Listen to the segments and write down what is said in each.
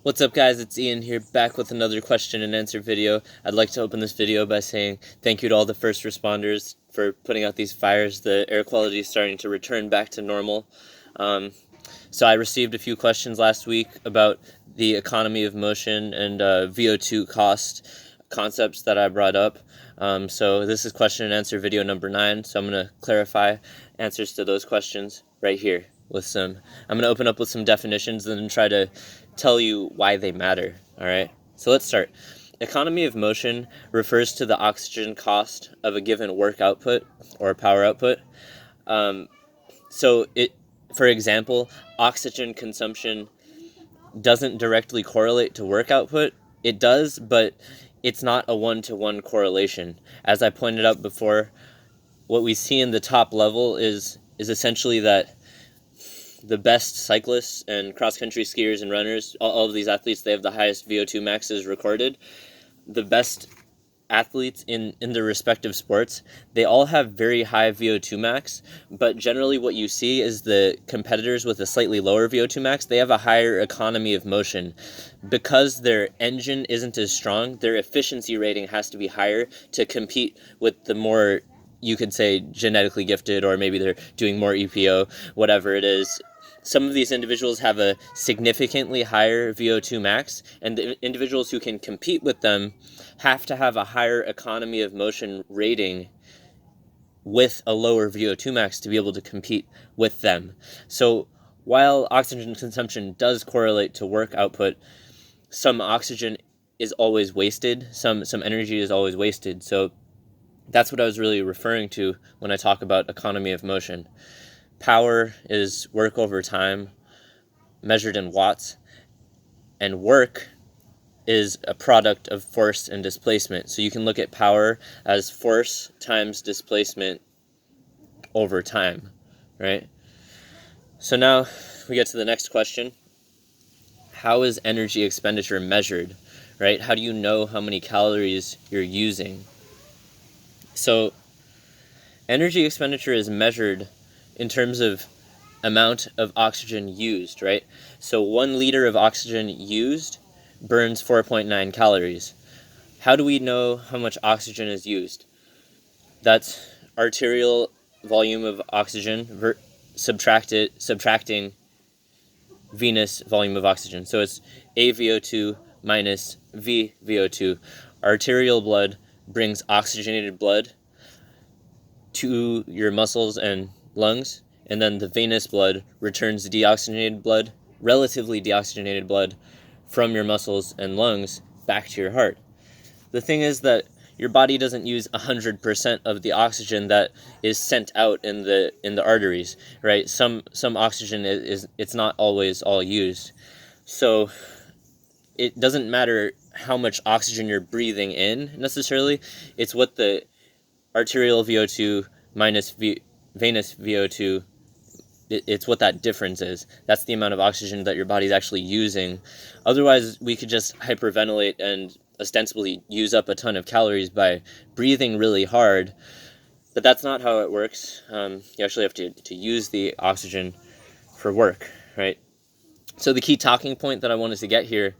What's up, guys? It's Ian here, back with another question and answer video. I'd like to open this video by saying thank you to all the first responders for putting out these fires. The air quality is starting to return back to normal. So I received a few questions last week about the economy of motion and VO2 cost concepts that I brought up. So this is question and answer video number 9. So I'm going to clarify answers to those questions right here with I'm going to open up with some definitions and then try to tell you why they matter. All right. So let's start. Economy of motion refers to the oxygen cost of a given work output or power output. For example, oxygen consumption doesn't directly correlate to work output. It does, but it's not a one-to-one correlation. As I pointed out before, what we see in the top level is essentially that the best cyclists and cross-country skiers and runners, all of these athletes, they have the highest VO2 maxes recorded. The best athletes in their respective sports, they all have very high VO2 max, but generally what you see is the competitors with a slightly lower VO2 max, they have a higher economy of motion. Because their engine isn't as strong, their efficiency rating has to be higher to compete with the more, you could say, genetically gifted, or maybe they're doing more EPO, whatever it is. Some of these individuals have a significantly higher VO2 max, and the individuals who can compete with them have to have a higher economy of motion rating with a lower VO2 max to be able to compete with them. So while oxygen consumption does correlate to work output, some oxygen is always wasted, some energy is always wasted. So that's what I was really referring to when I talk about economy of motion. Power is work over time, measured in watts, and work is a product of force and displacement. So you can look at power as force times displacement over time, right? So now we get to the next question. How is energy expenditure measured, right? How do you know how many calories you're using? So energy expenditure is measured in terms of amount of oxygen used, right? So 1 liter of oxygen used burns 4.9 calories. How do we know how much oxygen is used? That's arterial volume of oxygen subtracting venous volume of oxygen. So it's AVO2 minus VVO2. Arterial blood brings oxygenated blood to your muscles and lungs, and then the venous blood returns deoxygenated blood, relatively deoxygenated blood, from your muscles and lungs back to your heart. The thing is that your body doesn't use 100% of the oxygen that is sent out in the arteries, right? Some oxygen it's not always all used. So it doesn't matter how much oxygen you're breathing in necessarily. It's what the arterial VO2 minus venous VO2, it's what that difference is. That's the amount of oxygen that your body's actually using. Otherwise, we could just hyperventilate and ostensibly use up a ton of calories by breathing really hard, but that's not how it works. You actually have to use the oxygen for work, right? So the key talking point that I wanted to get here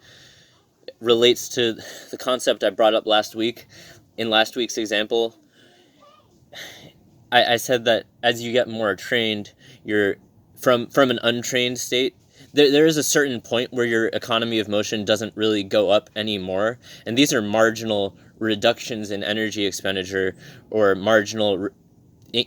relates to the concept I brought up last week. In last week's example, I said that as you get more trained, you're from an untrained state, there is a certain point where your economy of motion doesn't really go up anymore. And these are marginal reductions in energy expenditure or marginal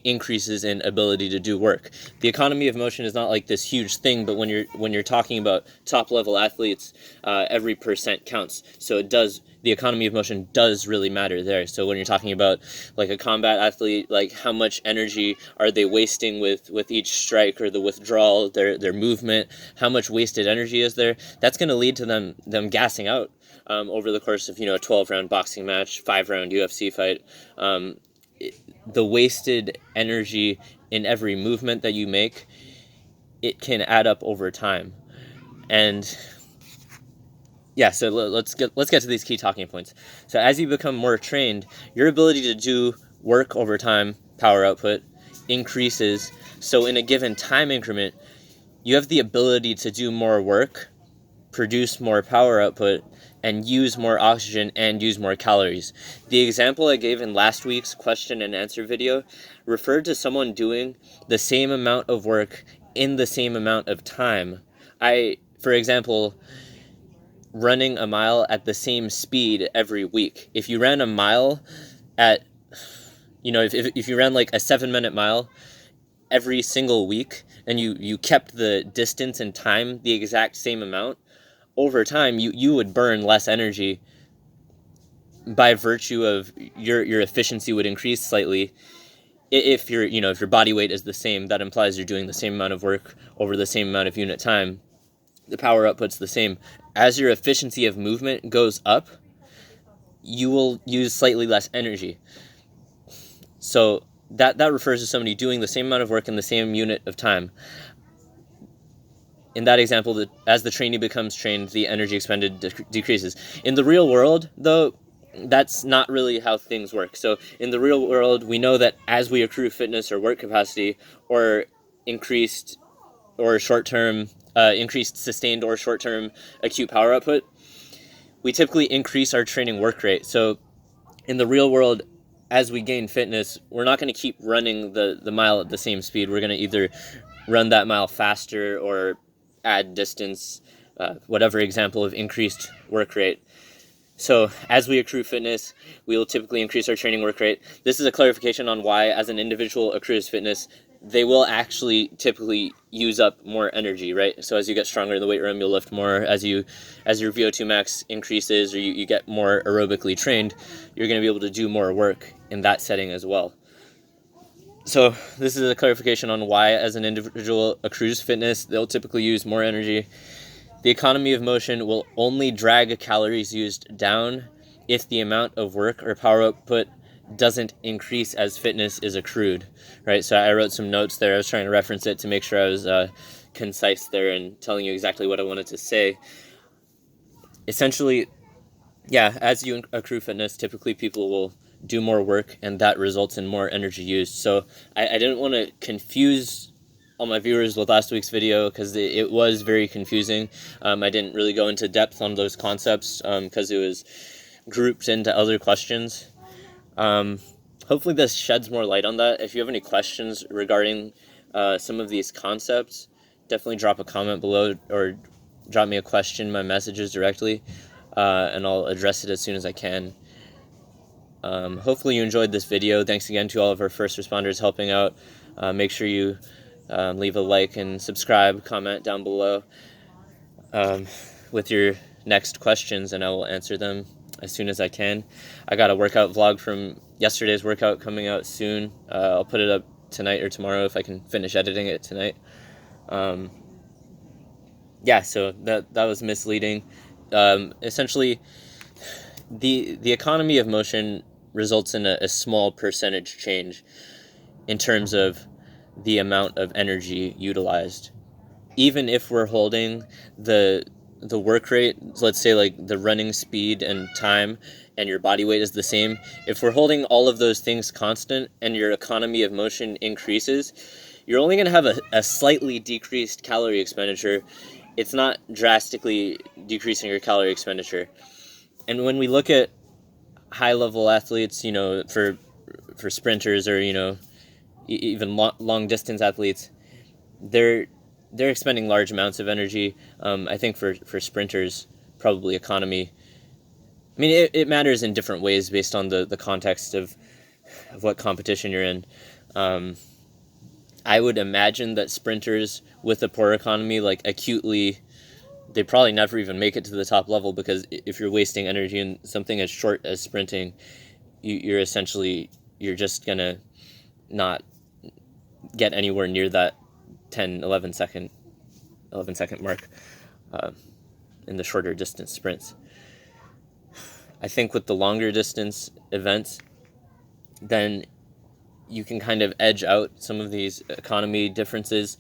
increases in ability to do work. The economy of motion is not like this huge thing, but when you're talking about top level athletes, every percent counts. So the economy of motion does really matter there. So when you're talking about like a combat athlete, like how much energy are they wasting with each strike or the withdrawal, their movement, how much wasted energy is there? That's going to lead to them gassing out over the course of a 12-round boxing match, 5-round UFC fight. The wasted energy in every movement that you make, it can add up over time. And yeah, so let's get to these key talking points. So as you become more trained, your ability to do work over time, power output, increases. So in a given time increment, you have the ability to do more work produce more power output and use more oxygen and use more calories. The example I gave in last week's question and answer video referred to someone doing the same amount of work in the same amount of time. For example, running a mile at the same speed every week. If you ran a mile at, if you ran like a 7-minute mile every single week, and you kept the distance and time the exact same amount, over time you would burn less energy. By virtue of your efficiency would increase slightly. If your body weight is the same, that implies you're doing the same amount of work over the same amount of unit time. The power output's the same. As your efficiency of movement goes up, you will use slightly less energy. So that refers to somebody doing the same amount of work in the same unit of time. In that example, as the trainee becomes trained, the energy expended decreases. In the real world, though, that's not really how things work. So in the real world, we know that as we accrue fitness or work capacity, or increased sustained or short-term acute power output, we typically increase our training work rate. So in the real world, as we gain fitness, we're not going to keep running the mile at the same speed. We're going to either run that mile faster or add distance, whatever example of increased work rate. So as we accrue fitness, we will typically increase our training work rate. This is a clarification on why, as an individual accrues fitness, they will actually typically use up more energy, right? So as you get stronger in the weight room, you'll lift more. As your VO2 max increases, or you get more aerobically trained, you're going to be able to do more work in that setting as well. So this is a clarification on why, as an individual accrues fitness, they'll typically use more energy. The economy of motion will only drag calories used down if the amount of work or power output doesn't increase as fitness is accrued, right? So I wrote some notes there. I was trying to reference it to make sure I was concise there and telling you exactly what I wanted to say. Essentially, as you accrue fitness, typically people will do more work, and that results in more energy used. So I didn't want to confuse all my viewers with last week's video, because it was very confusing. I didn't really go into depth on those concepts because it was grouped into other questions. Hopefully this sheds more light on that. If you have any questions regarding some of these concepts, definitely drop a comment below or drop me a question in my messages directly, and I'll address it as soon as I can. Hopefully you enjoyed this video. Thanks again to all of our first responders helping out. Make sure you leave a like and subscribe, comment down below with your next questions, and I will answer them as soon as I can. I got a workout vlog from yesterday's workout coming out soon. I'll put it up tonight or tomorrow if I can finish editing it tonight. So that was misleading. Essentially, the economy of motion results in a small percentage change in terms of the amount of energy utilized. Even if we're holding the work rate, let's say like the running speed and time, and your body weight is the same, if we're holding all of those things constant and your economy of motion increases, you're only going to have a slightly decreased calorie expenditure. It's not drastically decreasing your calorie expenditure. And when we look at high-level athletes, for sprinters, or even long distance athletes, they're expending large amounts of energy. I think for sprinters, probably economy. I mean, it matters in different ways based on the context of what competition you're in. I would imagine that sprinters with a poor economy, like acutely, they probably never even make it to the top level, because if you're wasting energy in something as short as sprinting, you're just gonna not get anywhere near that 11 second mark in the shorter distance sprints. I think with the longer distance events, then you can kind of edge out some of these economy differences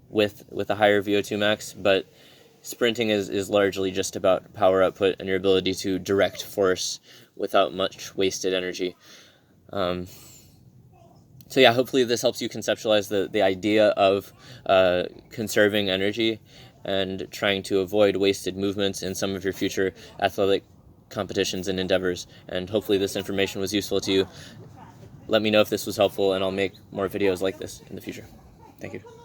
with a higher VO2 max, but sprinting is largely just about power output and your ability to direct force without much wasted energy. Hopefully this helps you conceptualize the idea of conserving energy and trying to avoid wasted movements in some of your future athletic competitions and endeavors. And hopefully this information was useful to you. Let me know if this was helpful, and I'll make more videos like this in the future. Thank you.